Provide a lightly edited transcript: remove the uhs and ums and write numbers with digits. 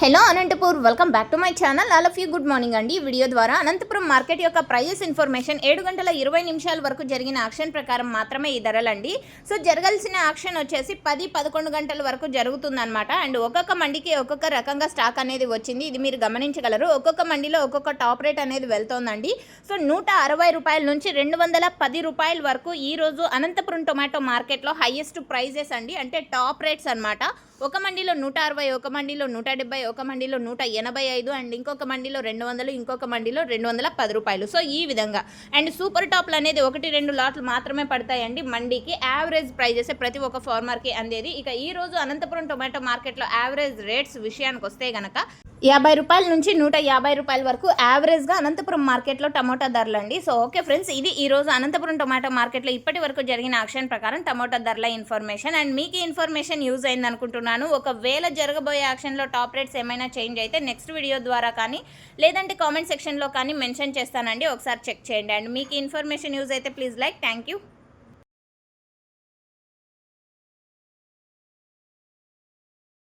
Hello Anantapur, welcome back to my channel. All of you good morning అండి. ఈ video ద్వారా Anantapuram market యొక్క prices information 7 గంటల 20 నిమిషాల వరకు జరిగిన యాక్షన్ ప్రకారం మాత్రమే ఈ ధరలండి. సో జరగాల్సిన యాక్షన్ వచ్చేసి 10-11 గంటల వరకు జరుగుతుందన్నమాట. అండ్ ఒక్కొక్క మండికి ఒక్కొక్క రకంగా స్టాక్ అనేది వచ్చింది. ఇది మీరు గమనించగలరు. ఒక్కొక్క మండిలో ఒక్కొక్క టాప్ రేట్ అనేది వెళ్తోందండి. సో 160 రూపాయల నుంచి 210 రూపాయల వరకు ఈరోజు అనంతపురం టొమాటో మార్కెట్లో హైయెస్ట్ ప్రైజెస్ అండి. అంటే టాప్ రేట్స్ అనమాట. ఒక మండిలో 160, ఒక మండిలో 170, ఒక మండిలో 185 అండ్ ఇంకొక మండిలో 200, ఇంకొక మండిలో 210 రూపాయలు. సో ఈ విధంగా. అండ్ సూపర్ టాప్లు అనేది 1-2 లాట్లు మాత్రమే పడతాయండి మండికి. యావరేజ్ ప్రైజెస్ ప్రతి ఒక్క ఫార్మర్కి అందేది. ఇక ఈ రోజు అనంతపురం టొమాటో మార్కెట్లో యావరేజ్ రేట్స్ విషయానికి వస్తే గనక 50 రూపాయల నుంచి 150 రూపాయల వరకు యావరేజ్గా అనంతపురం మార్కెట్లో టమోటా ధరలు అండి. సో ఓకే ఫ్రెండ్స్, ఇది ఈరోజు అనంతపురం టొమాటో మార్కెట్లో ఇప్పటి వరకు జరిగిన యాక్షన్ ప్రకారం టమోటా ధరల ఇన్ఫర్మేషన్. అండ్ మీకు ఈ ఇన్ఫర్మేషన్ యూజ్ అయింది అనుకుంటున్నాను. ఒకవేళ జరగబోయే యాక్షన్లో టాప్ రేట్స్ ఏమైనా చేంజ్ అయితే నెక్స్ట్ వీడియో ద్వారా కానీ లేదంటే కామెంట్ సెక్షన్లో కానీ మెన్షన్ చేస్తానండి. ఒకసారి చెక్ చేయండి. అండ్ మీకు ఈ ఇన్ఫర్మేషన్ యూజ్ అయితే ప్లీజ్ లైక్. Thank you.